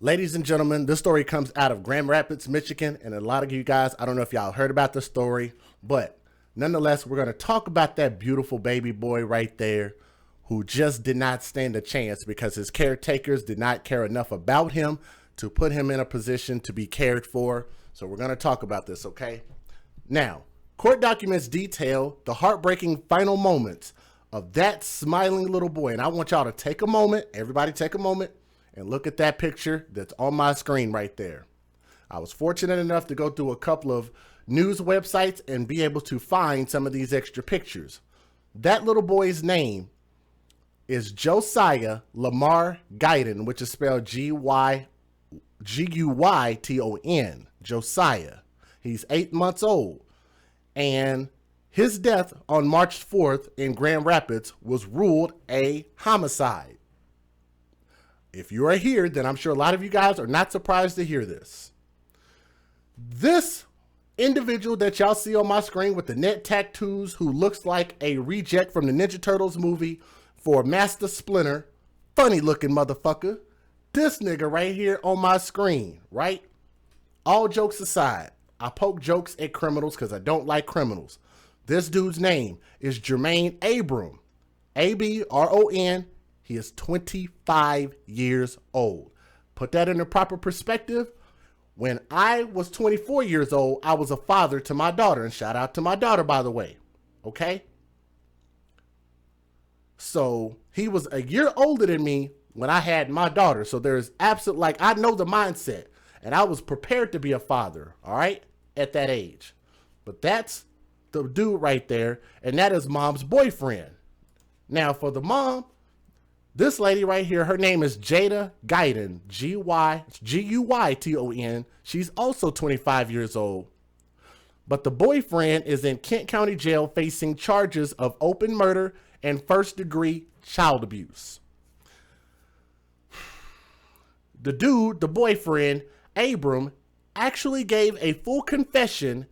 Ladies and gentlemen, this story comes out of Grand Rapids, Michigan, and a lot of you guys, I don't know if y'all heard about the story, but nonetheless, we're going to talk about that beautiful baby boy right there who just did not stand a chance because his caretakers did not care enough about him to put him in a position to be cared for. So we're going to talk about this, okay? Now, court documents detail the heartbreaking final moments of that smiling little boy. And I want y'all to take a moment, everybody take a moment, and look at that picture that's on my screen right there. I was fortunate enough to go through a couple of news websites and be able to find some of these extra pictures. That little boy's name is Josiah Lamar Guyton, which is spelled Guyton, Josiah. He's 8 months old. And his death on March 4th in Grand Rapids was ruled a homicide. If you are here, then I'm sure a lot of you guys are not surprised to hear this. This individual that y'all see on my screen with the neck tattoos, who looks like a reject from the Ninja Turtles movie for Master Splinter, funny looking motherfucker, this nigga right here on my screen, right? All jokes aside, I poke jokes at criminals because I don't like criminals. This dude's name is Jermaine Abron, A-B-R-O-N. He is 25 years old. Put that in the proper perspective. When I was 24 years old, I was a father to my daughter. And shout out to my daughter, by the way. Okay? So he was a year older than me when I had my daughter. So there's absolute, like, I know the mindset. And I was prepared to be a father, all right, at that age. But that's the dude right there. And that is mom's boyfriend. Now, for the mom, this lady right here, her name is Josiah Guyton, Guyton. She's also 25 years old. But the boyfriend is in Kent County Jail facing charges of open murder and first-degree child abuse. The dude, the boyfriend, Abram, actually gave a full confession,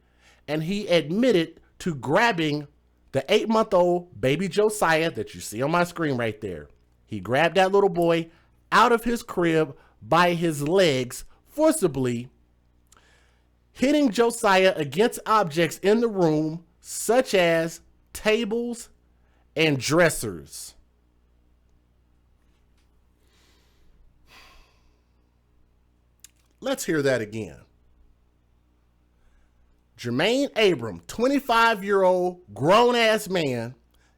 and he admitted to grabbing the 8-month-old baby Josiah that you see on my screen right there. He grabbed that little boy out of his crib by his legs forcibly, hitting Josiah against objects in the room, such as tables and dressers. Let's hear that again. Jermaine Abron, 25-year-old grown-ass man,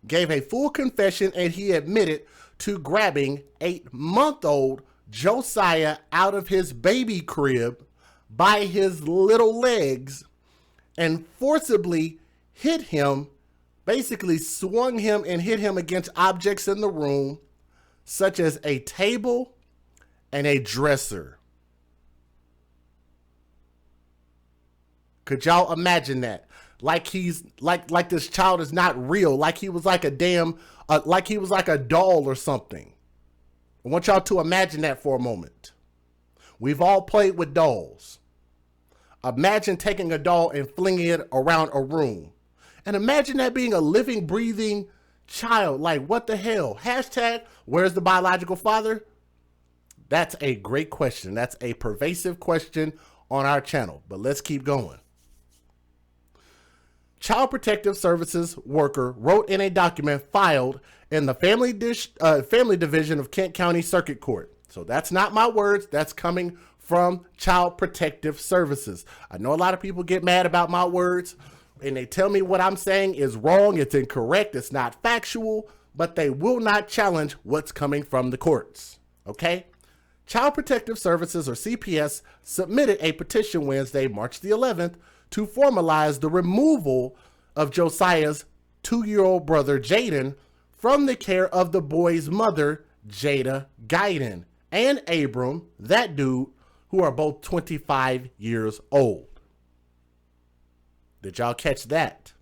gave a full confession, and he admitted to grabbing 8-month-old Josiah out of his baby crib by his little legs and forcibly hit him, basically swung him and hit him against objects in the room, such as a table and a dresser. Could y'all imagine that? Like he's like this child is not real. Like he was like a damn, like he was like a doll or something. I want y'all to imagine that for a moment. We've all played with dolls. Imagine taking a doll and flinging it around a room. And imagine that being a living, breathing child. Like, what the hell? Hashtag, where's the biological father? That's a great question. That's a pervasive question on our channel. But let's keep going. Child Protective Services worker wrote in a document filed in the Family Division of Kent County Circuit Court. So that's not my words. That's coming from Child Protective Services. I know a lot of people get mad about my words and they tell me what I'm saying is wrong. It's incorrect. It's not factual, but they will not challenge what's coming from the courts. Okay? Child Protective Services, or CPS, submitted a petition Wednesday, March the 11th, to formalize the removal of Josiah's 2-year-old brother, Jaden, from the care of the boy's mother, Josiah Guyton, and Abram, that dude, who are both 25 years old. Did y'all catch that?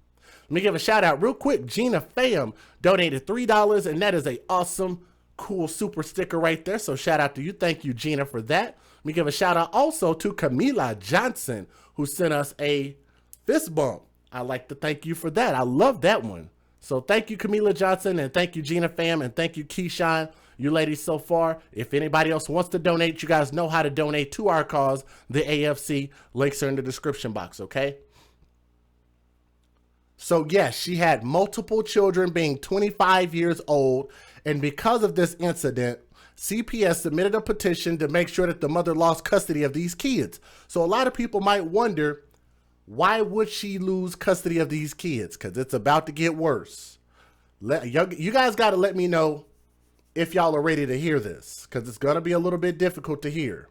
Let me give a shout out real quick. Gina Pham donated $3, and that is a awesome, cool super sticker right there. So shout out to you. Thank you, Gina, for that. Let me give a shout out also to Camila Johnson, who sent us a fist bump. I'd like to thank you for that. I love that one. So thank you, Camila Johnson, and thank you, Gina Pham, and thank you, Keyshawn. You ladies so far, if anybody else wants to donate, you guys know how to donate to our cause, the AFC. Links are in the description box, okay? So yes, she had multiple children being 25 years old, and because of this incident, CPS submitted a petition to make sure that the mother lost custody of these kids. So a lot of people might wonder, why would she lose custody of these kids? Because it's about to get worse. You guys got to let me know if y'all are ready to hear this, because it's going to be a little bit difficult to hear.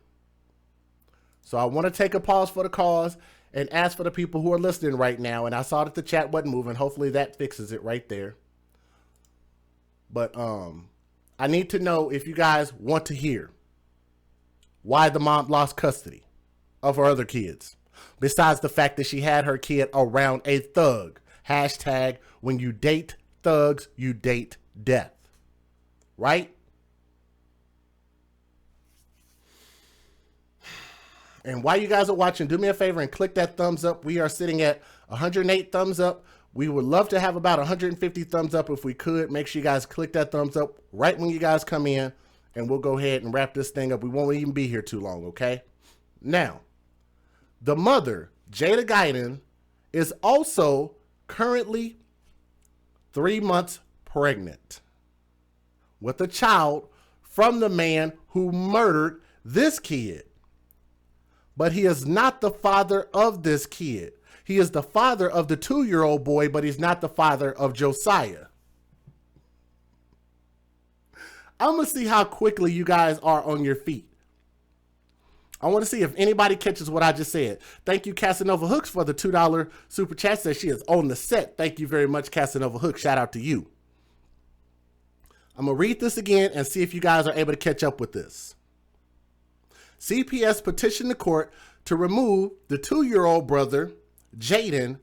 So I want to take a pause for the cause and ask for the people who are listening right now. And I saw that the chat wasn't moving. Hopefully that fixes it right there. But I need to know if you guys want to hear why the mom lost custody of her other kids, besides the fact that she had her kid around a thug. Hashtag, when you date thugs, you date death. Right? And while you guys are watching, do me a favor and click that thumbs up. We are sitting at 108 thumbs up. We would love to have about 150 thumbs up if we could. Make sure you guys click that thumbs up right when you guys come in, and we'll go ahead and wrap this thing up. We won't even be here too long, okay? Now, the mother, Josiah Guyton, is also currently 3 months pregnant with a child from the man who murdered this kid. But he is not the father of this kid. He is the father of the 2-year-old boy, but he's not the father of Josiah. I'm going to see how quickly you guys are on your feet. I want to see if anybody catches what I just said. Thank you, Casanova Hooks, for the $2 super chat. Says she is on the set. Thank you very much, Casanova Hooks. Shout out to you. I'm going to read this again and see if you guys are able to catch up with this. CPS petitioned the court to remove the 2-year-old brother, Guyton,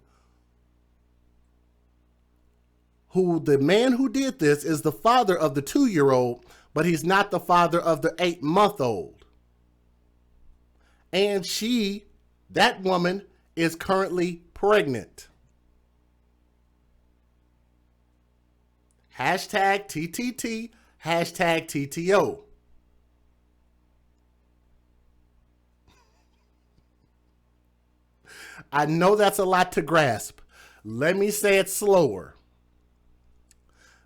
who the man who did this is the father of the 2-year-old, but he's not the father of the 8-month-old. And that woman, is currently pregnant. Hashtag TTT, hashtag TTO. I know that's a lot to grasp. Let me say it slower.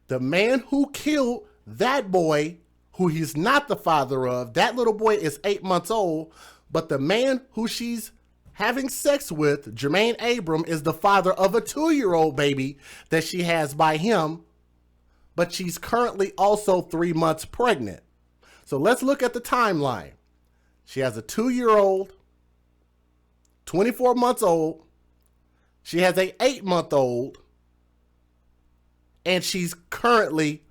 The man who killed that boy, who he's not the father of, that little boy is 8 months old, but the man who she's having sex with, Jermaine Abron, is the father of a 2-year-old baby that she has by him, but she's currently also 3 months pregnant. So let's look at the timeline. She has a 2-year-old, 24 months old. She has a 8-month-old, and she's currently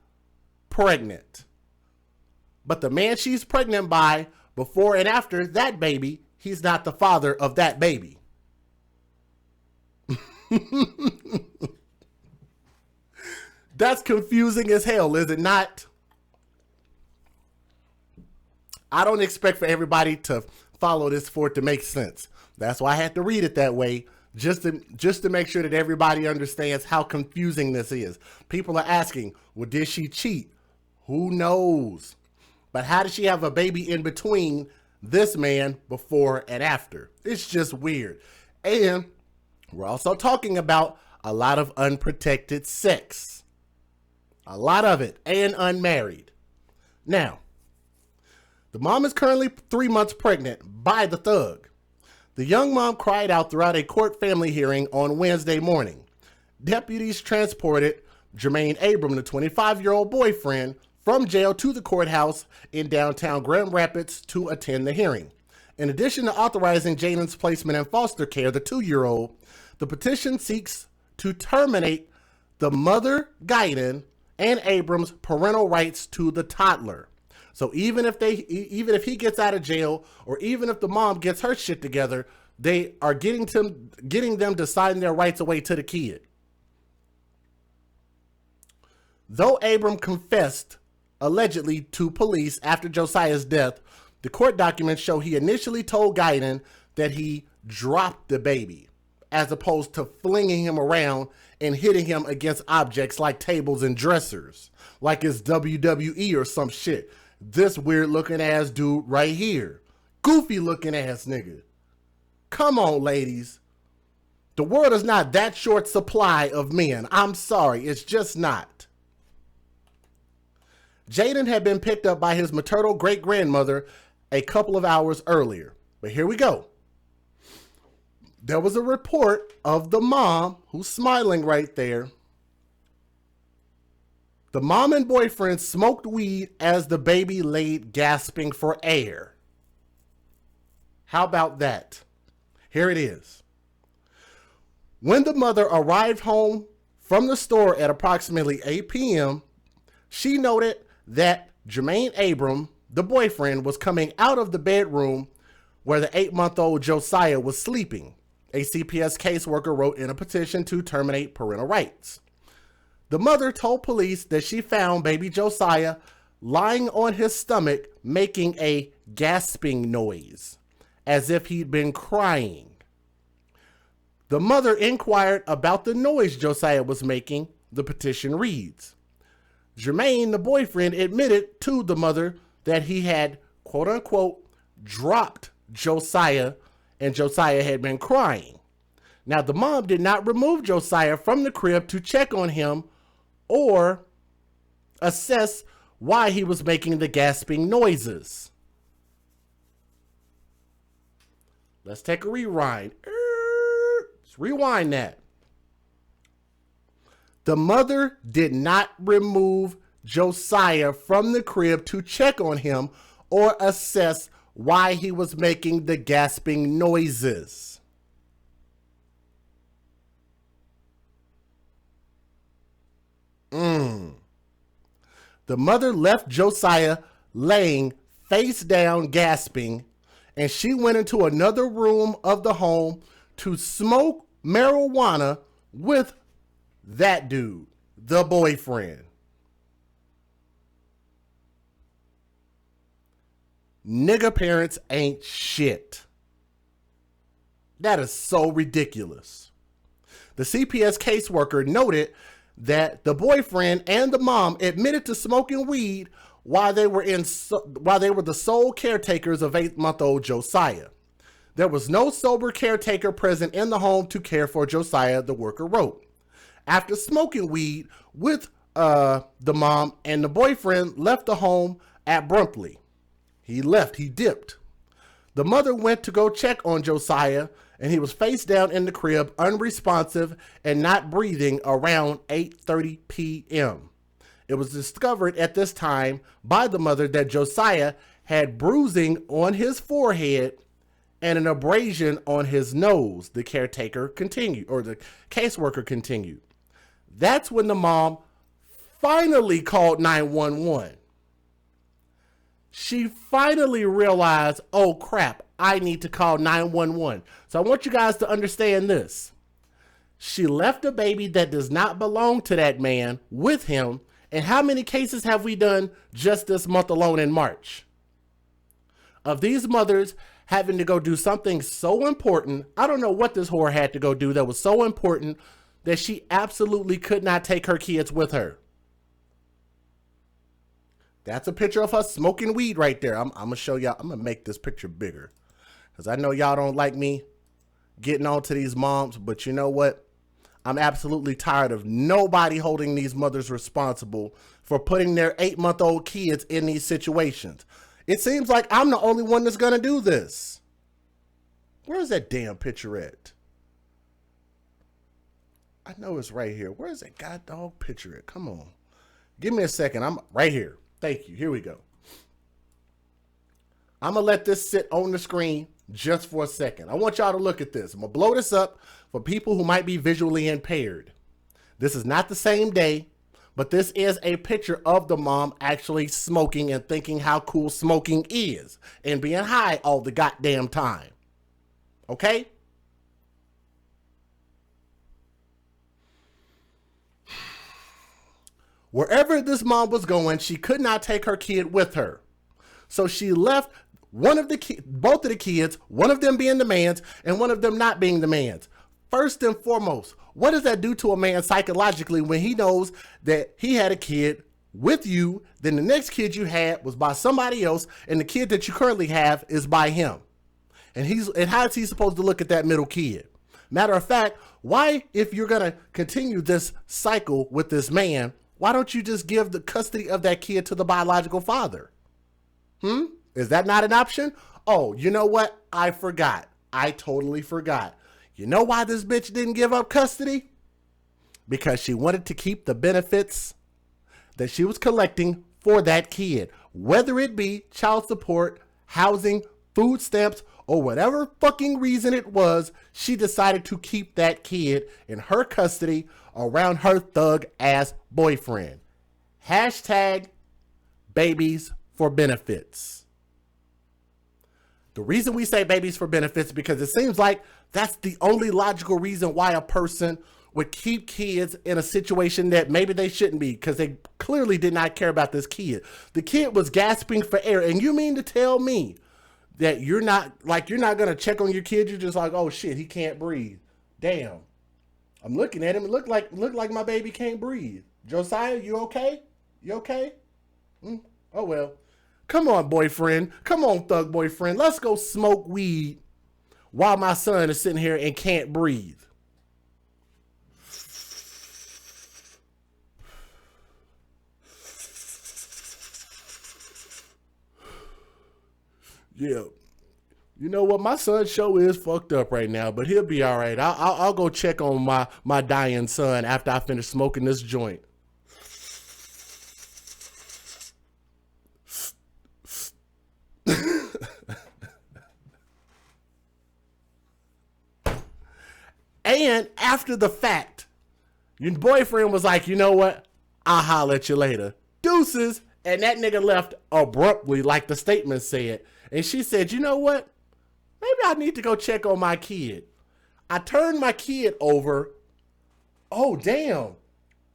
pregnant. But the man she's pregnant by, before and after that baby, he's not the father of that baby. That's confusing as hell, is it not? I don't expect for everybody to follow this for it to make sense. That's why I had to read it that way, just to make sure that everybody understands how confusing this is. People are asking, well, did she cheat? Who knows? But how did she have a baby in between this man before and after? It's just weird. And we're also talking about a lot of unprotected sex. A lot of it, and unmarried. Now, the mom is currently 3 months pregnant by the thug. The young mom cried out throughout a court family hearing on Wednesday morning. Deputies transported Jermaine Abron, the 25-year-old boyfriend, from jail to the courthouse in downtown Grand Rapids to attend the hearing. In addition to authorizing Jaden's placement in foster care, the 2-year-old, the petition seeks to terminate the mother, Guyton, and Abron's parental rights to the toddler. So even if he gets out of jail, or even if the mom gets her shit together, they are getting them to sign their rights away to the kid. Though Abron confessed allegedly to police after Josiah's death, the court documents show he initially told Guyton that he dropped the baby, as opposed to flinging him around and hitting him against objects like tables and dressers, like it's WWE or some shit. This weird looking ass dude right here. Goofy looking ass nigga. Come on, ladies. The world is not that short supply of men. I'm sorry, it's just not. Guyton had been picked up by his maternal great-grandmother a couple of hours earlier. But here we go. There was a report of the mom, who's smiling right there. The mom and boyfriend smoked weed as the baby laid gasping for air. How about that? Here it is. When the mother arrived home from the store at approximately 8 p.m., she noted that Jermaine Abron, the boyfriend, was coming out of the bedroom where the 8-month-old Josiah was sleeping. A CPS caseworker wrote in a petition to terminate parental rights. The mother told police that she found baby Josiah lying on his stomach making a gasping noise, as if he'd been crying. The mother inquired about the noise Josiah was making. The petition reads, Jermaine, the boyfriend, admitted to the mother that he had, quote unquote, dropped Josiah and Josiah had been crying. Now, the mom did not remove Josiah from the crib to check on him or assess why he was making the gasping noises. Let's take a rewind. Let's rewind that. The mother did not remove Josiah from the crib to check on him or assess why he was making the gasping noises. The mother left Josiah laying face down gasping, and she went into another room of the home to smoke marijuana with that dude, the boyfriend. Nigga parents ain't shit. That is so ridiculous. The CPS caseworker noted that the boyfriend and the mom admitted to smoking weed while they were the sole caretakers of 8-month-old Josiah. There was no sober caretaker present in the home to care for Josiah, the worker wrote. After smoking weed with the mom and the boyfriend left the home abruptly. He dipped. The mother went to go check on Josiah, and he was face down in the crib, unresponsive and not breathing around 8:30 p.m. It was discovered at this time by the mother that Josiah had bruising on his forehead and an abrasion on his nose, the caretaker continued, or the caseworker continued. That's when the mom finally called 911. She finally realized, oh crap, I need to call 911. So I want you guys to understand this. She left a baby that does not belong to that man with him. And how many cases have we done just this month alone in March? Of these mothers having to go do something so important. I don't know what this whore had to go do that was so important that she absolutely could not take her kids with her. That's a picture of her smoking weed right there. I'm going to show y'all. I'm going to make this picture bigger because I know y'all don't like me getting on to these moms, but you know what? I'm absolutely tired of nobody holding these mothers responsible for putting their 8-month-old kids in these situations. It seems like I'm the only one that's going to do this. Where's that damn picture at? I know it's right here. Where's that goddamn picture at? Come on. Give me a second. I'm right here. Thank you. Here we go. I'm going to let this sit on the screen just for a second. I want y'all to look at this. I'm going to blow this up for people who might be visually impaired. This is not the same day, but this is a picture of the mom actually smoking and thinking how cool smoking is and being high all the goddamn time. Okay? Wherever this mom was going, she could not take her kid with her. So she left both of the kids, one of them being the man's and one of them not being the man's. First and foremost, What does that do to a man psychologically when he knows that he had a kid with you, then the next kid you had was by somebody else, and the kid that you currently have is by him? And how is he supposed to look at that middle kid? Matter of fact, why, if you're going to continue this cycle with this man, why don't you just give the custody of that kid to the biological father? Is that not an option? Oh, you know what? I forgot. I totally forgot. You know why this bitch didn't give up custody? Because she wanted to keep the benefits that she was collecting for that kid, whether it be child support, housing, food stamps, or whatever fucking reason it was. She decided to keep that kid in her custody around her thug ass boyfriend. Hashtag babies for benefits. The reason we say babies for benefits because it seems like that's the only logical reason why a person would keep kids in a situation that maybe they shouldn't be, because they clearly did not care about this kid. The kid was gasping for air, and you mean to tell me that you're not gonna check on your kid? You're just like, oh shit, he can't breathe. Damn. I'm looking at him. It look like my baby can't breathe. Josiah, you okay? You okay? Oh well. Come on, boyfriend. Come on, thug boyfriend. Let's go smoke weed while my son is sitting here and can't breathe. Yeah. You know what? My son's show is fucked up right now, but he'll be all right. I'll go check on my dying son after I finish smoking this joint. And after the fact, your boyfriend was like, you know what? I'll holler at you later. Deuces. And that nigga left abruptly, like the statement said. And she said, you know what? Maybe I need to go check on my kid. I turned my kid over. Oh, damn.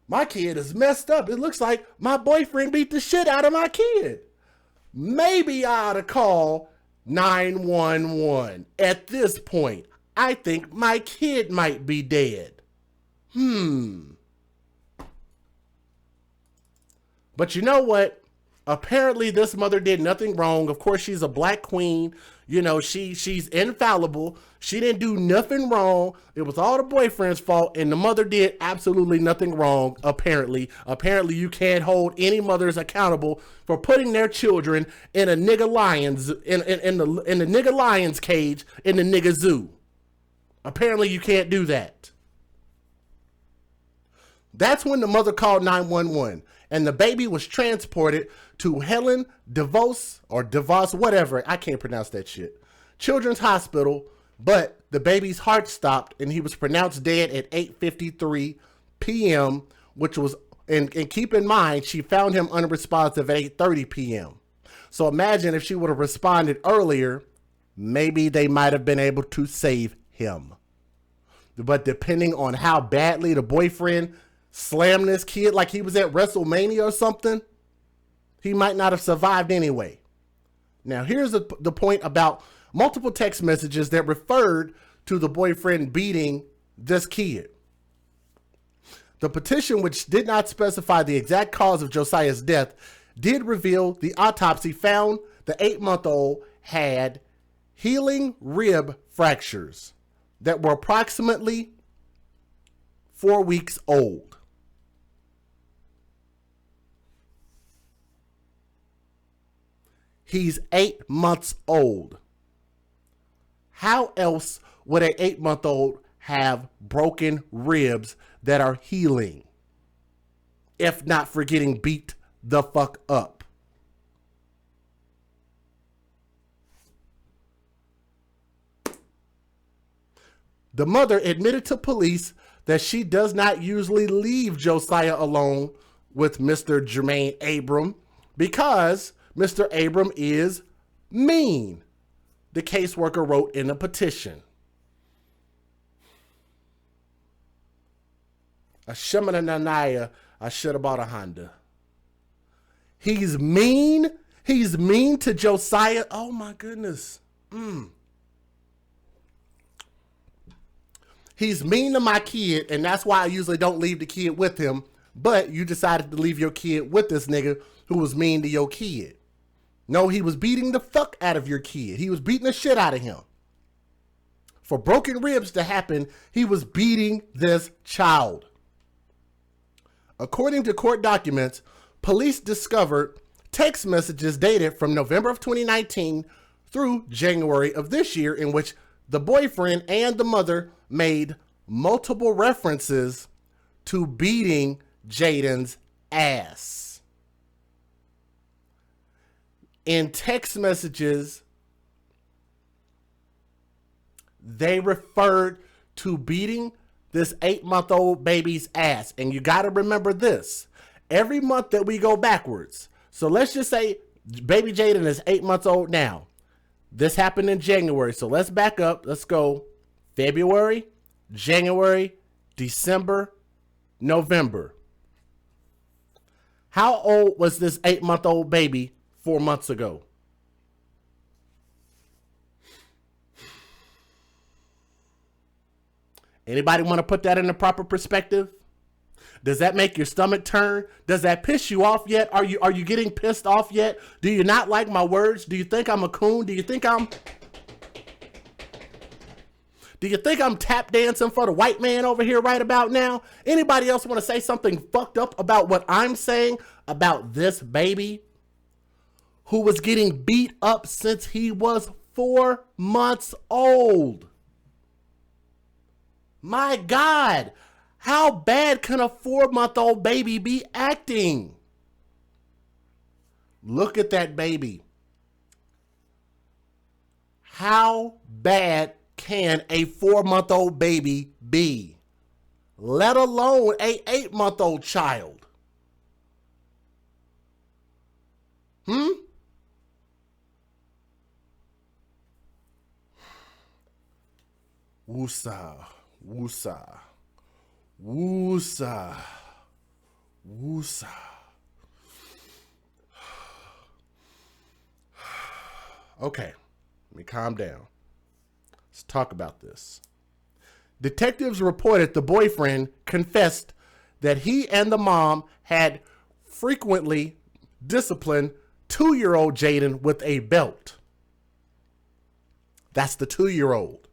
My kid is messed up. It looks like my boyfriend beat the shit out of my kid. Maybe I ought to call 911. At this point, I think my kid might be dead. But you know what? Apparently this mother did nothing wrong. Of course, she's a black queen. You know, she's infallible. She didn't do nothing wrong. It was all the boyfriend's fault, and the mother did absolutely nothing wrong, apparently. Apparently, you can't hold any mothers accountable for putting their children in a nigga lions in the nigga lions cage in the nigga zoo. Apparently, you can't do that. That's when the mother called 911, and the baby was transported to Helen DeVos, whatever. I can't pronounce that shit. Children's Hospital, but the baby's heart stopped, and he was pronounced dead at 8:53 p.m., which was, and keep in mind, she found him unresponsive at 8:30 p.m. So imagine if she would have responded earlier, maybe they might have been able to save him. But depending on how badly the boyfriend slammed this kid like he was at WrestleMania or something, he might not have survived anyway. Now, here's the point about multiple text messages that referred to the boyfriend beating this kid. The petition, which did not specify the exact cause of Josiah's death, did reveal the autopsy found the 8-month-old had healing rib fractures that were approximately 4 weeks old. He's 8 months old. How else would an 8-month-old have broken ribs that are healing, if not for getting beat the fuck up? The mother admitted to police that she does not usually leave Josiah alone with Mr. Jermaine Abron because Mr. Abron is mean, the caseworker wrote in a petition. A Shemananaya, I should have bought a Honda. He's mean. He's mean to Josiah. Oh my goodness. He's mean to my kid, and that's why I usually don't leave the kid with him. But you decided to leave your kid with this nigga who was mean to your kid. No, he was beating the fuck out of your kid. He was beating the shit out of him. For broken ribs to happen, he was beating this child. According to court documents, police discovered text messages dated from November of 2019 through January of this year in which the boyfriend and the mother made multiple references to beating Jaden's ass. In text messages, they referred to beating this 8-month-old baby's ass. And you got to remember this. Every month that we go backwards. So let's just say baby Jaden is 8 months old now. This happened in January. So let's back up. Let's go February, January, December, November. How old was this 8-month-old baby 4 months ago? Anybody want to put that in the proper perspective? Does that make your stomach turn? Does that piss you off yet? Are you getting pissed off yet? Do you not like my words? Do you think I'm a coon? Do you think I'm tap dancing for the white man over here right about now? Anybody else want to say something fucked up about what I'm saying about this baby who was getting beat up since he was 4 months old? My God, how bad can a 4-month-old baby be acting? Look at that baby. How bad can a 4-month-old baby be? Let alone a 8-month-old child. Woosah. Woosah. Woosah. Woosah. Okay, let me calm down. Let's talk about this. Detectives reported the boyfriend confessed that he and the mom had frequently disciplined 2-year-old Jaden with a belt. That's the 2-year-old.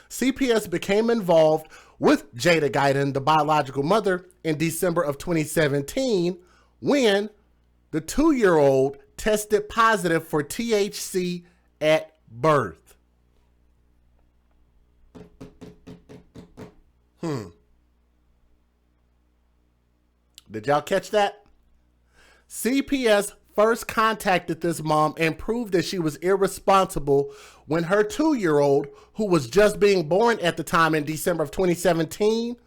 CPS became involved with Josiah Guyton, the biological mother, in December of 2017 when the 2-year-old tested positive for THC at birth. Did y'all catch that? CPS first contacted this mom and proved that she was irresponsible when her 2-year-old, who was just being born at the time in December of 2017,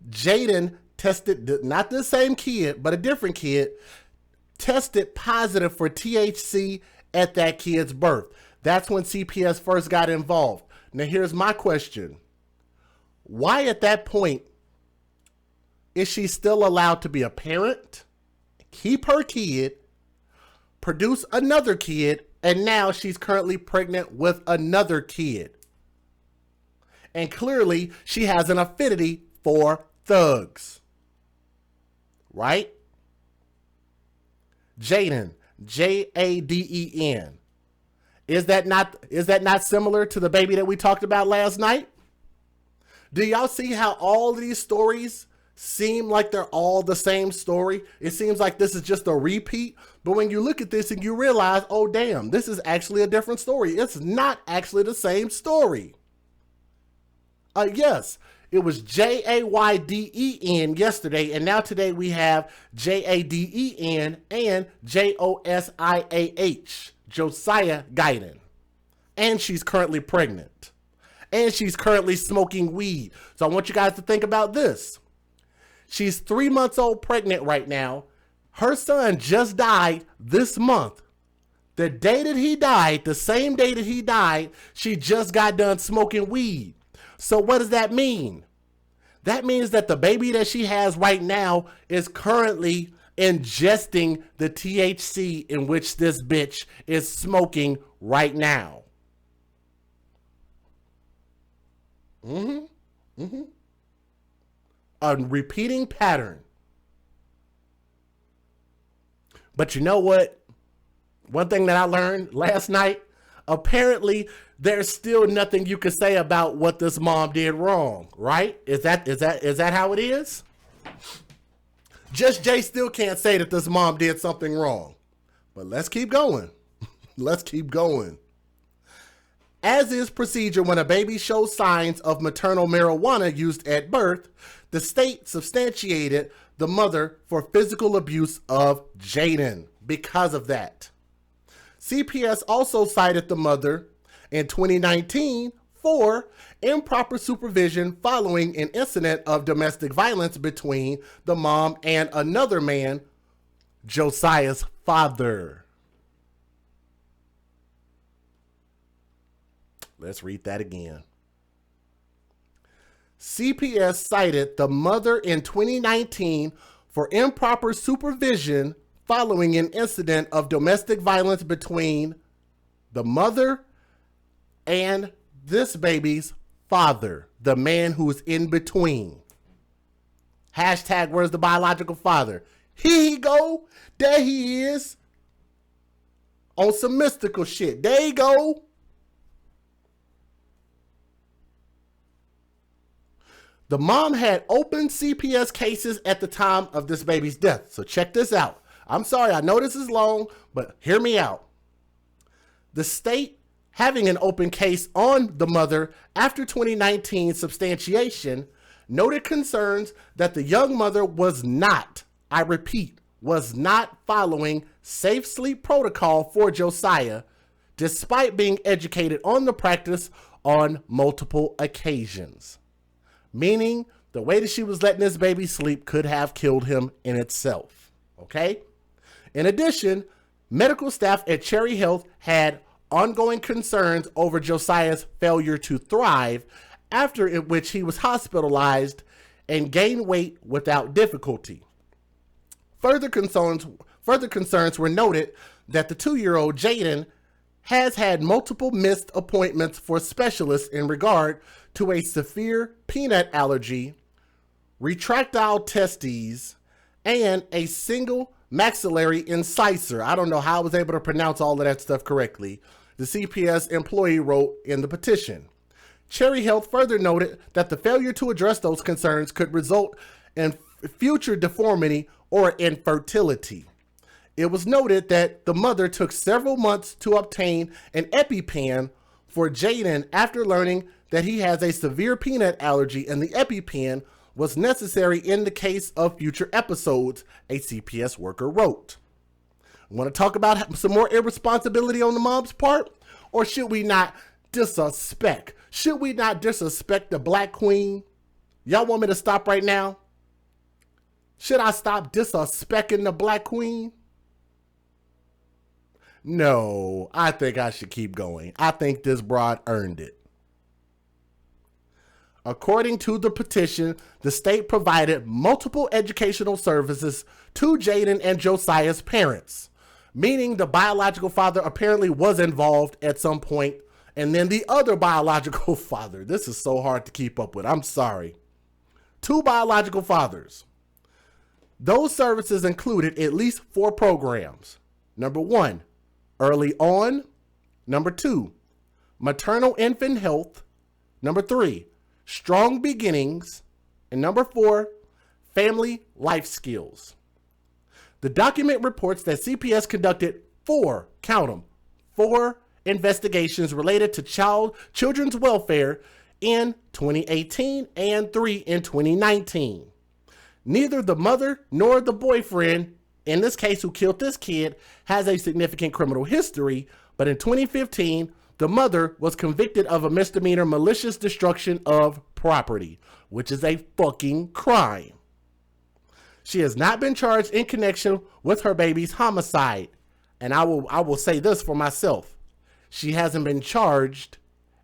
Jaden tested, not the same kid, but a different kid, tested positive for THC at that kid's birth. That's when CPS first got involved. Now here's my question. Why at that point is she still allowed to be a parent, keep her kid, produce another kid, and now she's currently pregnant with another kid? And clearly she has an affinity for thugs. Right? Jaden, Jaden. Is that not similar to the baby that we talked about last night? Do y'all see how all of these stories seem like they're all the same story? It seems like this is just a repeat, but when you look at this and you realize, oh damn, this is actually a different story. It's not actually the same story. Yes, it was Jayden yesterday, and now today we have Jaden and Josiah, Josiah Guyton. And she's currently pregnant. And she's currently smoking weed. So I want you guys to think about this. She's 3 months old pregnant right now. Her son just died this month. The day that he died, the same day that he died, she just got done smoking weed. So what does that mean? That means that the baby that she has right now is currently ingesting the THC in which this bitch is smoking right now. A repeating pattern. But you know what? One thing that I learned last night, apparently there's still nothing you can say about what this mom did wrong, right? Is that how it is? Just Jay still can't say that this mom did something wrong. But let's keep going. Let's keep going. As is procedure when a baby shows signs of maternal marijuana used at birth, the state substantiated the mother for physical abuse of Guyton because of that. CPS also cited the mother in 2019 for improper supervision following an incident of domestic violence between the mom and another man, Josiah's father. Let's read that again. CPS cited the mother in 2019 for improper supervision following an incident of domestic violence between the mother and this baby's father, the man who's in between. Hashtag, where's the biological father? Here he go. There he is. On some mystical shit. There you go. The mom had open CPS cases at the time of this baby's death. So check this out. I'm sorry, I know this is long, but hear me out. The state having an open case on the mother after 2019 substantiation noted concerns that the young mother was not, I repeat, was not following safe sleep protocol for Josiah, despite being educated on the practice on multiple occasions. Meaning the way that she was letting this baby sleep could have killed him in itself. Okay? In addition, medical staff at Cherry Health had ongoing concerns over Josiah's failure to thrive, after which he was hospitalized and gained weight without difficulty. Further concerns were noted that the 2-year-old Guyton has had multiple missed appointments for specialists in regard to a severe peanut allergy, retractile testes, and a single maxillary incisor. I don't know how I was able to pronounce all of that stuff correctly. The CPS employee wrote in the petition. Cherry Health further noted that the failure to address those concerns could result in future deformity or infertility. It was noted that the mother took several months to obtain an EpiPen for Guyton after learning that he has a severe peanut allergy, and the EpiPen was necessary in the case of future episodes, a CPS worker wrote. Want to talk about some more irresponsibility on the mom's part? Or should we not disrespect? Should we not disrespect the Black Queen? Y'all want me to stop right now? Should I stop disrespecting the Black Queen? No, I think I should keep going. I think this broad earned it. According to the petition, the state provided multiple educational services to Guyton and Josiah's parents, meaning the biological father apparently was involved at some point, and then the other biological father. This is so hard to keep up with. I'm sorry. 2 biological fathers. Those services included at least 4 programs. Number 1, early on. Number 2, maternal infant health. Number 3, strong beginnings. And number 4, family life skills. The document reports that CPS conducted 4, count them, 4 investigations related to children's welfare in 2018 and 3 in 2019. Neither the mother nor the boyfriend, in this case who killed this kid, has a significant criminal history, but in 2015, the mother was convicted of a misdemeanor malicious destruction of property, which is a fucking crime. She has not been charged in connection with her baby's homicide. And I will say this for myself. She hasn't been charged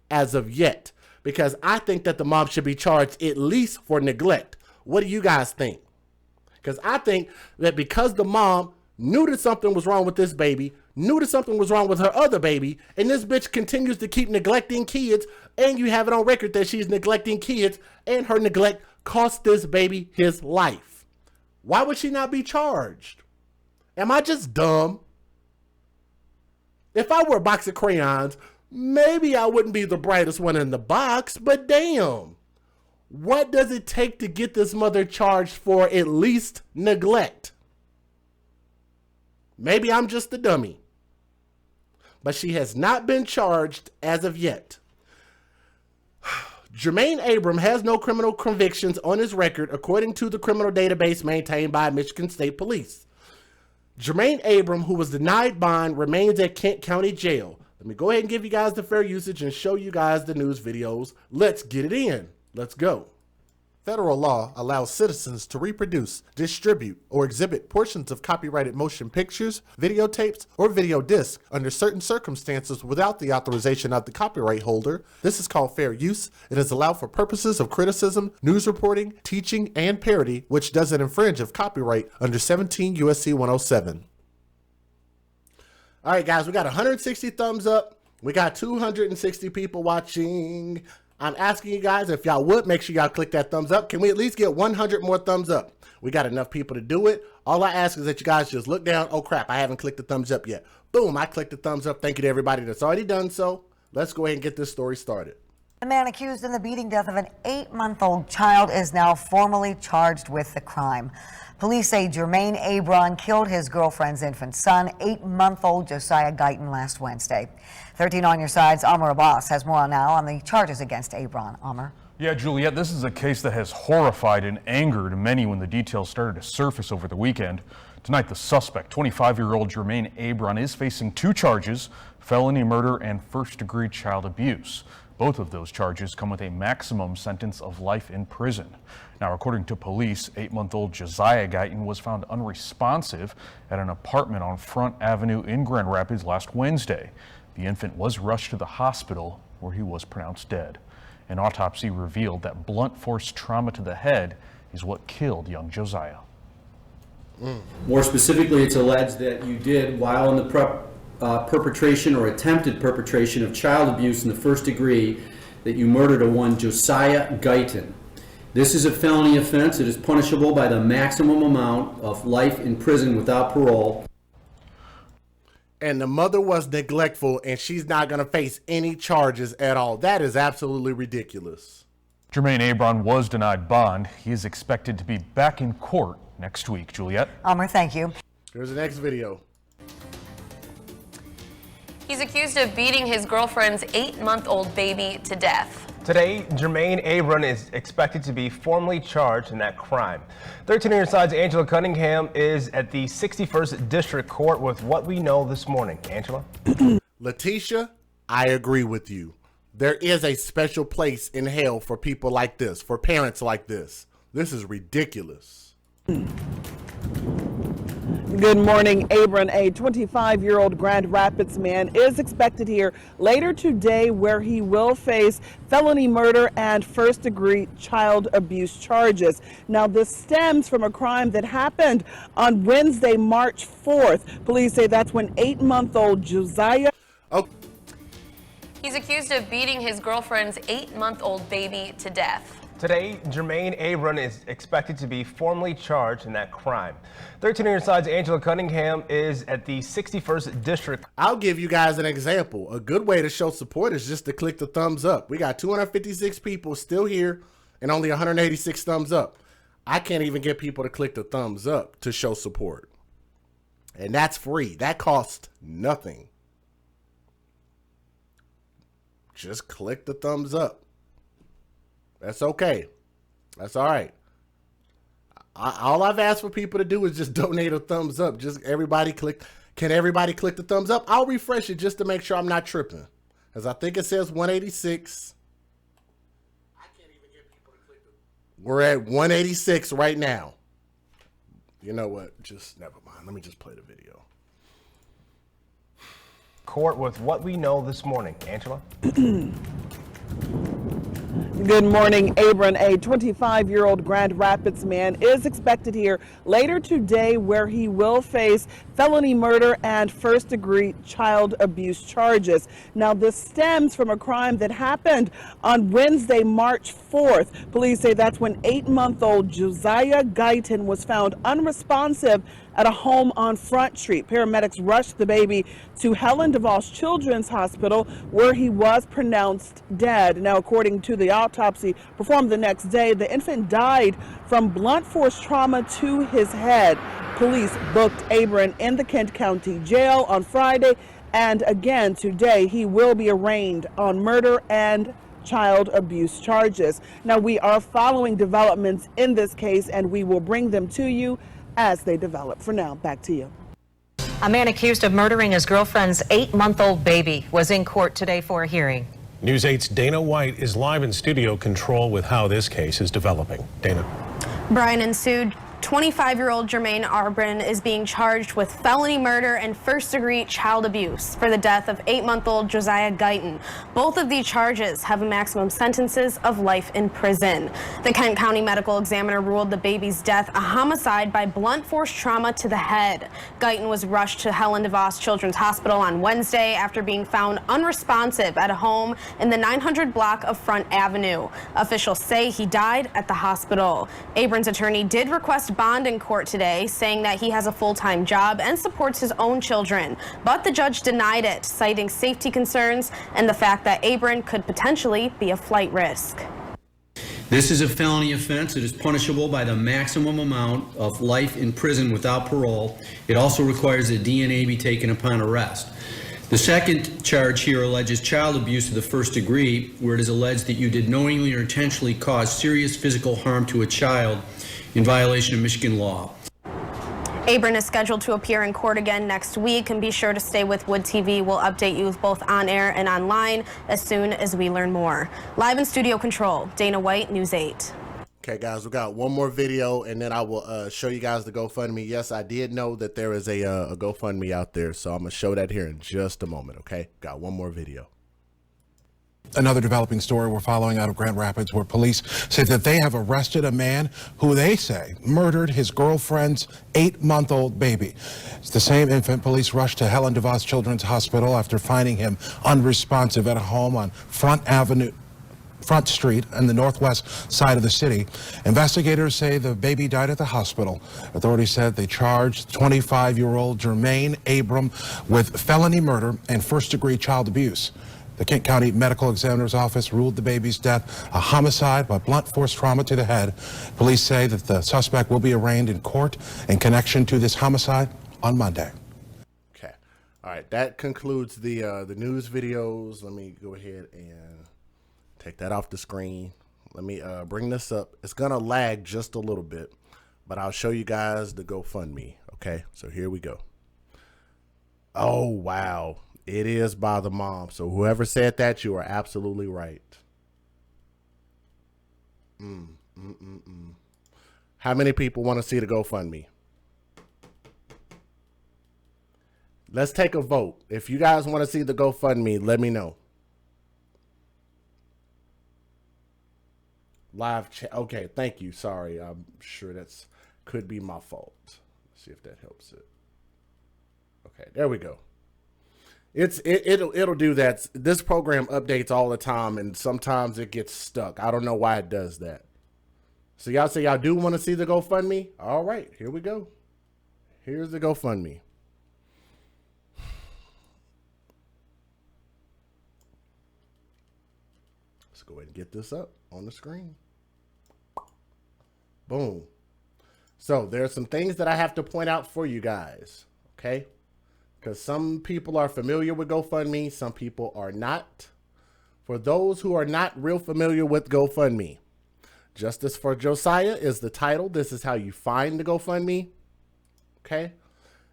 as of yet, because I think that the mom should be charged at least for neglect. What do you guys think? Because I think that because the mom knew that something was wrong with this baby, knew that something was wrong with her other baby, and this bitch continues to keep neglecting kids, and you have it on record that she's neglecting kids, and her neglect cost this baby his life. Why would she not be charged? Am I just dumb? If I were a box of crayons, maybe I wouldn't be the brightest one in the box, but damn. What does it take to get this mother charged for at least neglect? Maybe I'm just a dummy. But she has not been charged as of yet. Jermaine Abron has no criminal convictions on his record, according to the criminal database maintained by Michigan State Police. Jermaine Abron, who was denied bond, remains at Kent County Jail. Let me go ahead and give you guys the fair usage and show you guys the news videos. Let's get it in. Let's go. Federal law allows citizens to reproduce, distribute, or exhibit portions of copyrighted motion pictures, videotapes, or video discs under certain circumstances without the authorization of the copyright holder. This is called fair use. It is allowed for purposes of criticism, news reporting, teaching, and parody, which doesn't infringe of copyright under 17 U.S.C. 107. All right, guys, we got 160 thumbs up. We got 260 people watching. I'm asking you guys, if y'all would, make sure y'all click that thumbs up. Can we at least get 100 more thumbs up? We got enough people to do it. All I ask is that you guys just look down. Oh, crap, I haven't clicked the thumbs up yet. Boom, I clicked the thumbs up. Thank you to everybody that's already done so. Let's go ahead and get this story started. The man accused in the beating death of an 8-month-old child is now formally charged with the crime. Police say Jermaine Abron killed his girlfriend's infant son, 8-month-old Josiah Guyton, last Wednesday. 13 on your side's Amr Abbas has more now on the charges against Abron. Amr. Yeah, Juliet, this is a case that has horrified and angered many when the details started to surface over the weekend. Tonight, the suspect, 25-year-old Jermaine Abron, is facing 2 charges, felony murder and first-degree child abuse. Both of those charges come with a maximum sentence of life in prison. Now, according to police, 8-month-old Josiah Guyton was found unresponsive at an apartment on Front Avenue in Grand Rapids last Wednesday. The infant was rushed to the hospital where he was pronounced dead. An autopsy revealed that blunt force trauma to the head is what killed young Josiah. More specifically, it's alleged that you did, while in the perpetration or attempted perpetration of child abuse in the first degree, that you murdered one Josiah Guyton. This is a felony offense. It is punishable by the maximum amount of life in prison without parole. And the mother was neglectful, and she's not going to face any charges at all. That is absolutely ridiculous. Jermaine Abron was denied bond. He is expected to be back in court next week. Juliet? Amr, thank you. Here's the next video. He's accused of beating his girlfriend's 8-month-old baby to death. Today, Jermaine Abron is expected to be formally charged in that crime. 13 on your side's Angela Cunningham is at the 61st District Court with what we know this morning. Angela? Letitia, I agree with you. There is a special place in hell for people like this, for parents like this. This is ridiculous. Good morning. Abron, a 25-year-old Grand Rapids man, is expected here later today, where he will face felony murder and first-degree child abuse charges. Now, this stems from a crime that happened on Wednesday, March 4th. Police say that's when 8-month-old Josiah... Oh. He's accused of beating his girlfriend's 8-month-old baby to death. Today, Jermaine Abron is expected to be formally charged in that crime. 13 on your side's Angela Cunningham is at the 61st District. I'll give you guys an example. A good way to show support is just to click the thumbs up. We got 256 people still here and only 186 thumbs up. I can't even get people to click the thumbs up to show support. And that's free. That costs nothing. Just click the thumbs up. That's okay. That's all right. All I've asked for people to do is just donate a thumbs up. Just everybody click. Can everybody click the thumbs up? I'll refresh it just to make sure I'm not tripping. As I think it says 186. I can't even get people to click the... We're at 186 right now. You know what? Just never mind. Let me just play the video. Court with what we know this morning. Angela? Good morning. Abron, a 25-year-old Grand Rapids man, is expected here later today where he will face felony murder and first-degree child abuse charges. Now, this stems from a crime that happened on Wednesday, March 4th. Police say that's when 8-month-old Josiah Guyton was found unresponsive at a home on Front Street. Paramedics rushed the baby to Helen DeVos Children's Hospital, where he was pronounced dead. Now, according to the autopsy performed the next day, the infant died from blunt force trauma to his head. Police booked Abron in the Kent County Jail on Friday, and again today he will be arraigned on murder and child abuse charges. Now, we are following developments in this case, and we will bring them to you as they develop. For now, back to you. A man accused of murdering his girlfriend's 8-month-old baby was in court today for a hearing. News 8's Dana White is live in studio control with how this case is developing. Dana. Brian and Sue, 25-year-old Jermaine Abron is being charged with felony murder and first-degree child abuse for the death of 8-month-old Josiah Guyton. Both of these charges have maximum sentences of life in prison. The Kent County Medical Examiner ruled the baby's death a homicide by blunt force trauma to the head. Guyton was rushed to Helen DeVos Children's Hospital on Wednesday after being found unresponsive at a home in the 900 block of Front Avenue. Officials say he died at the hospital. Abron's attorney did request bond in court today, saying that he has a full-time job and supports his own children, but the judge denied it, citing safety concerns and the fact that Abron could potentially be a flight risk. This is a felony offense. It is punishable by the maximum amount of life in prison without parole. It also requires that DNA be taken upon arrest. The second charge here alleges child abuse of the first degree, where it is alleged that you did knowingly or intentionally cause serious physical harm to a child in violation of Michigan law. Abron is scheduled to appear in court again next week, and be sure to stay with Wood TV. We'll update you both on air and online as soon as we learn more. Live in studio control, Dana White, News 8. Okay, guys, we got one more video, and then I will show you guys the GoFundMe. Yes, I did know that there is a GoFundMe out there, so I'm going to show that here in just a moment, okay? Got one more video. Another developing story we're following out of Grand Rapids, where police say that they have arrested a man who they say murdered his girlfriend's 8-month-old baby. It's the same infant. Police rushed to Helen DeVos Children's Hospital after finding him unresponsive at a home on Front Street on the northwest side of the city. Investigators say the baby died at the hospital. Authorities said they charged 25-year-old Jermaine Abron with felony murder and first-degree child abuse. The Kent County Medical Examiner's Office ruled the baby's death a homicide by blunt force trauma to the head. Police say that the suspect will be arraigned in court in connection to this homicide on Monday. Okay. All right. That concludes the news videos. Let me go ahead and take that off the screen. Let me bring this up. It's going to lag just a little bit, but I'll show you guys the GoFundMe. Okay. So here we go. Oh, wow. It is by the mom. So whoever said that, you are absolutely right. How many people want to see the GoFundMe? Let's take a vote. If you guys want to see the GoFundMe, let me know. Live chat. Okay, thank you. Sorry. I'm sure that's could be my fault. Let's see if that helps it. Okay, there we go. It'll do that. This program updates all the time, and sometimes it gets stuck. I don't know why it does that. So y'all say y'all do want to see the GoFundMe? All right, here we go. Here's the GoFundMe. Let's go ahead and get this up on the screen. Boom. So there's some things that I have to point out for you guys, okay? Because some people are familiar with GoFundMe, some people are not. For those who are not real familiar with GoFundMe, Justice for Josiah is the title. This is how you find the GoFundMe. Okay.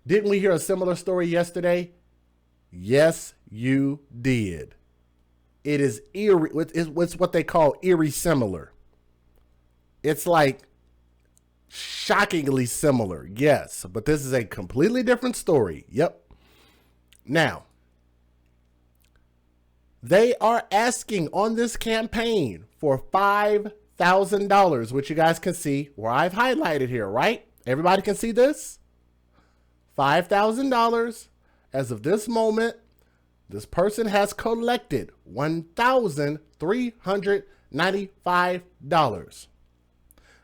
Didn't we hear a similar story yesterday? Yes, you did. It is eerie. It's what they call eerie similar. It's like shockingly similar. Yes, but this is a completely different story. Yep. Now, they are asking on this campaign for $5,000, which you guys can see where I've highlighted here, right? Everybody can see this? $5,000. As of this moment, this person has collected $1,395.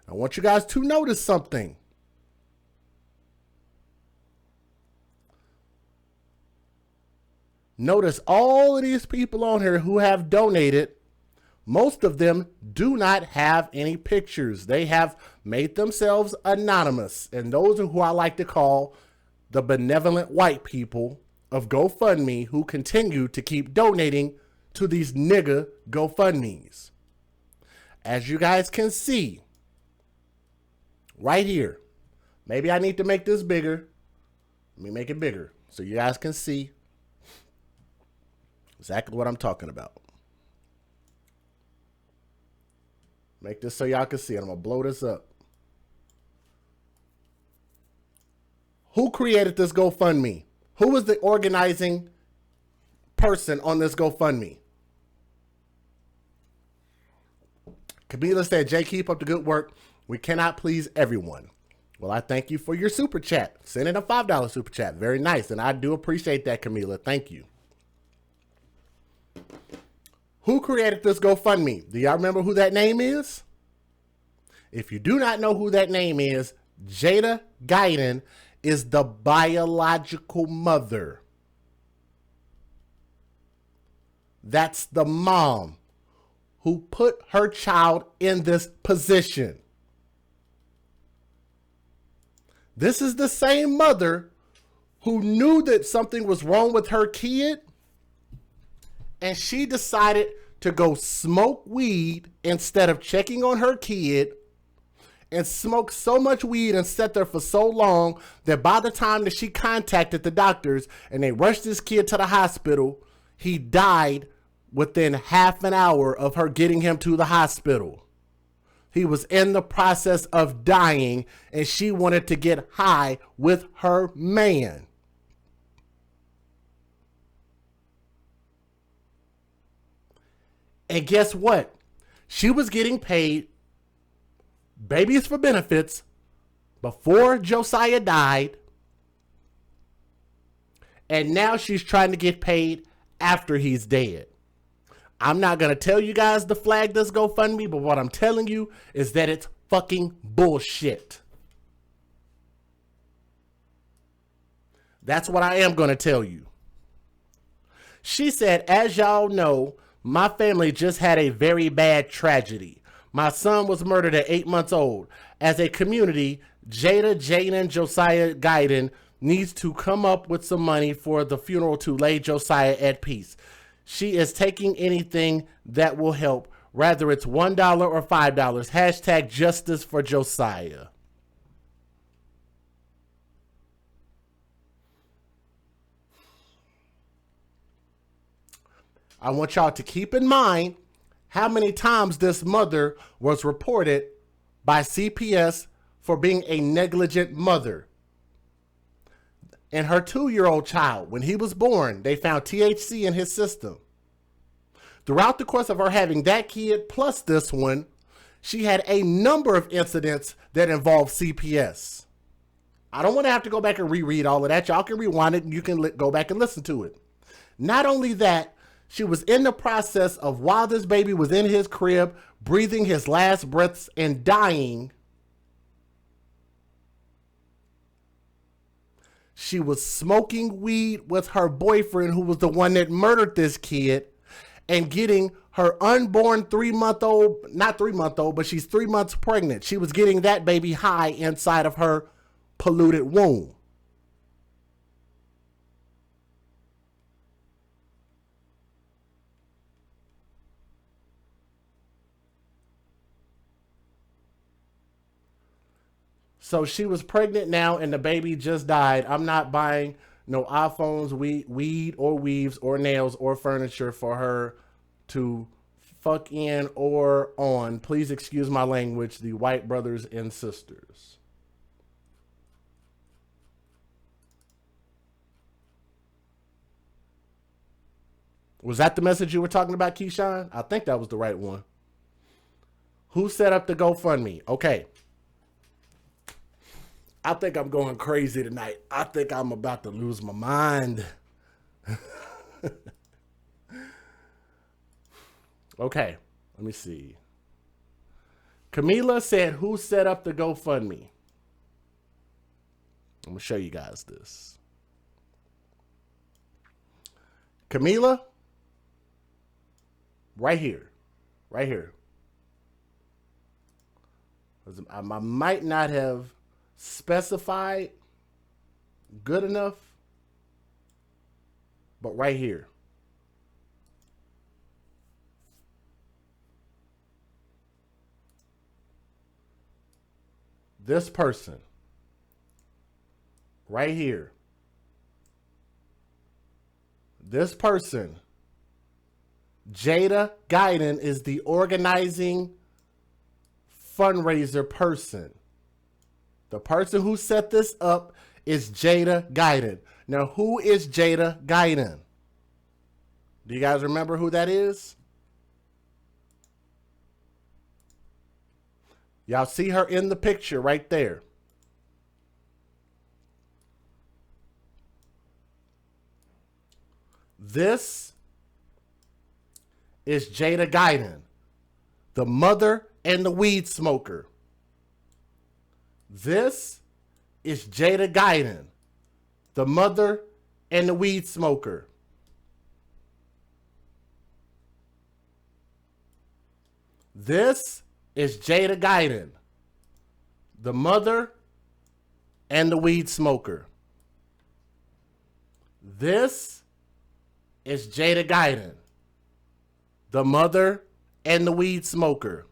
I want you guys to notice something. Notice all of these people on here who have donated. Most of them do not have any pictures. They have made themselves anonymous. And those are who I like to call the benevolent white people of GoFundMe, who continue to keep donating to these nigga GoFundMes. As you guys can see right here, maybe I need to make this bigger. Let me make it bigger so you guys can see exactly what I'm talking about. Make this so y'all can see it. I'm going to blow this up. Who created this GoFundMe? Who was the organizing person on this GoFundMe? Camila said, Jay, keep up the good work. We cannot please everyone. Well, I thank you for your super chat. Send in a $5 super chat. Very nice. And I do appreciate that, Camila. Thank you. Who created this GoFundMe? Do y'all remember who that name is? If you do not know who that name is, Josiah Guyton is the biological mother. That's the mom who put her child in this position. This is the same mother who knew that something was wrong with her kid, and she decided to go smoke weed instead of checking on her kid, and smoke so much weed and sat there for so long that by the time that she contacted the doctors and they rushed this kid to the hospital, he died within half an hour of her getting him to the hospital. He was in the process of dying, and she wanted to get high with her man. And guess what? She was getting paid babies for benefits before Josiah died. And now she's trying to get paid after he's dead. I'm not going to tell you guys to flag this GoFundMe, but what I'm telling you is that it's fucking bullshit. That's what I am going to tell you. She said, as y'all know, my family just had a very bad tragedy. My son was murdered at 8 months old. As a community, Jada, Jane, and Josiah Guyton needs to come up with some money for the funeral to lay Josiah at peace. She is taking anything that will help, whether it's $1 or $5. Hashtag justice for Josiah. I want y'all to keep in mind how many times this mother was reported by CPS for being a negligent mother. And her 2-year-old child, when he was born, they found THC in his system. Throughout the course of her having that kid plus this one, she had a number of incidents that involved CPS. I don't want to have to go back and reread all of that. Y'all can rewind it and you can go back and listen to it. Not only that, she was in the process of, while this baby was in his crib, breathing his last breaths and dying, she was smoking weed with her boyfriend, who was the one that murdered this kid, and getting her unborn 3-month-old, not 3-month-old, but she's 3 months pregnant. She was getting that baby high inside of her polluted womb. So she was pregnant now and the baby just died. I'm not buying no iPhones, weed or weaves or nails or furniture for her to fuck in or on. Please excuse my language, the white brothers and sisters. Was that the message you were talking about, Keyshawn? I think that was the right one. Who set up the GoFundMe? Okay. I think I'm going crazy tonight. I think I'm about to lose my mind. Okay, let me see. Camila said, who set up the GoFundMe? I'm going to show you guys this. Camila, right here. Right here. I might not have specified good enough, but right here. This person right here, this person, Josiah Guyton, is the organizing fundraiser person. The person who set this up is Josiah Guyton. Now, who is Josiah Guyton? Do you guys remember who that is? Y'all see her in the picture right there. This is Josiah Guyton, the mother and the weed smoker. This is Josiah Guyton, the mother and the weed smoker. This is Josiah Guyton, the mother and the weed smoker. This is Josiah Guyton, the mother and the weed smoker.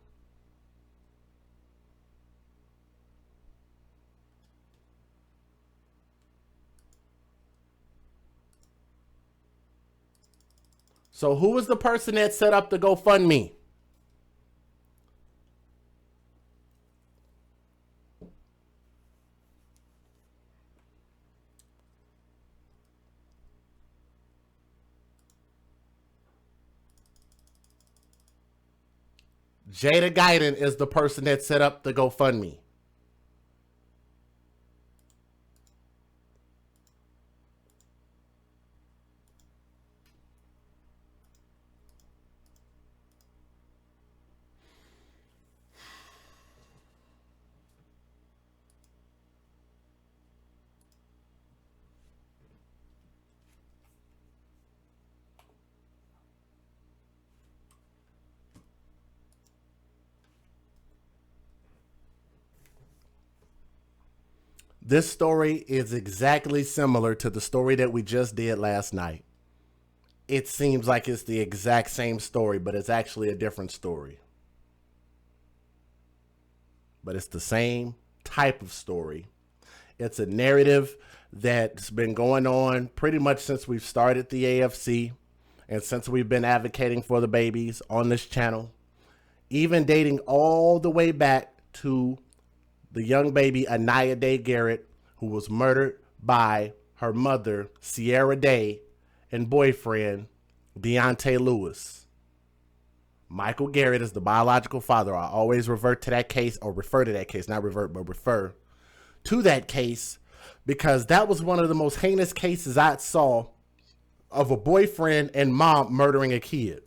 So who was the person that set up the GoFundMe? Josiah Guyton is the person that set up the GoFundMe. This story is exactly similar to the story that we just did last night. It seems like it's the exact same story, but it's actually a different story. But it's the same type of story. It's a narrative that's been going on pretty much since we've started the AFC and since we've been advocating for the babies on this channel, even dating all the way back to the young baby Anaya Day Garrett, who was murdered by her mother, Sierra Day, and boyfriend, Deontay Lewis. Michael Garrett is the biological father. I always revert to that case, or refer to that case, not revert, but refer to that case, because that was one of the most heinous cases I saw of a boyfriend and mom murdering a kid.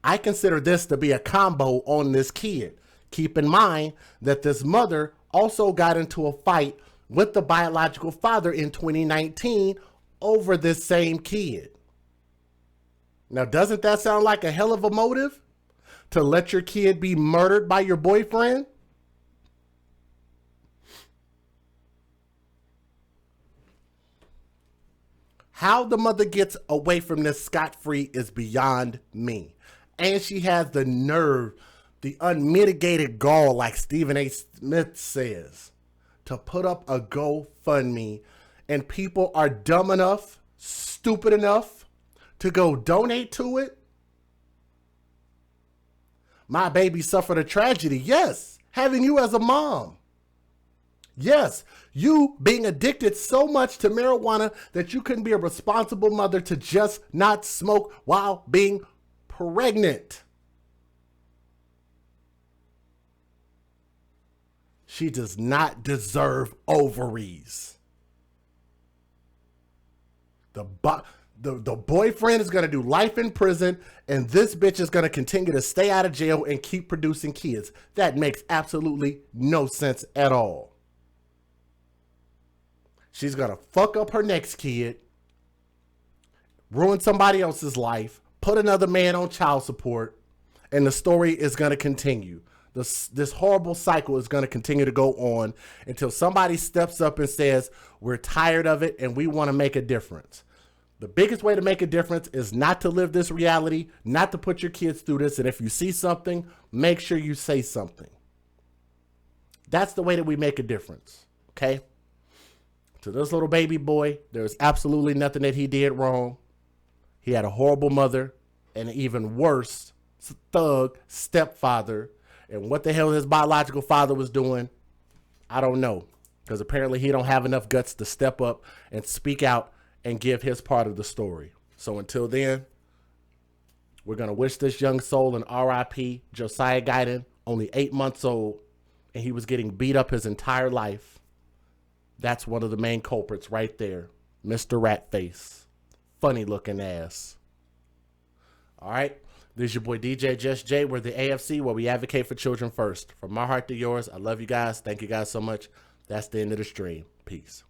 I consider this to be a combo on this kid. Keep in mind that this mother also got into a fight with the biological father in 2019 over this same kid. Now, doesn't that sound like a hell of a motive to let your kid be murdered by your boyfriend? How the mother gets away from this scot-free is beyond me. And she has the nerve, the unmitigated gall, like Stephen A. Smith says, to put up a GoFundMe, and people are dumb enough, stupid enough to go donate to it. My baby suffered a tragedy. Yes, having you as a mom. Yes, you being addicted so much to marijuana that you couldn't be a responsible mother to just not smoke while being pregnant. She does not deserve ovaries. The boyfriend is going to do life in prison, and this bitch is going to continue to stay out of jail and keep producing kids. That makes absolutely no sense at all. She's going to fuck up her next kid, ruin somebody else's life, put another man on child support, and the story is going to continue. This horrible cycle is going to continue to go on until somebody steps up and says, we're tired of it and we want to make a difference. The biggest way to make a difference is not to live this reality, not to put your kids through this. And if you see something, make sure you say something. That's the way that we make a difference. Okay? To this little baby boy, there's absolutely nothing that he did wrong. He had a horrible mother and an even worse thug stepfather. And what the hell his biological father was doing, I don't know. Because apparently he don't have enough guts to step up and speak out and give his part of the story. So until then, we're going to wish this young soul an RIP. Josiah Guyton, only 8 months old, and he was getting beat up his entire life. That's one of the main culprits right there. Mr. Ratface. Funny looking ass. All right. This is your boy DJ Just J. We're the AFC, where we advocate for children first. From my heart to yours, I love you guys. Thank you guys so much. That's the end of the stream. Peace.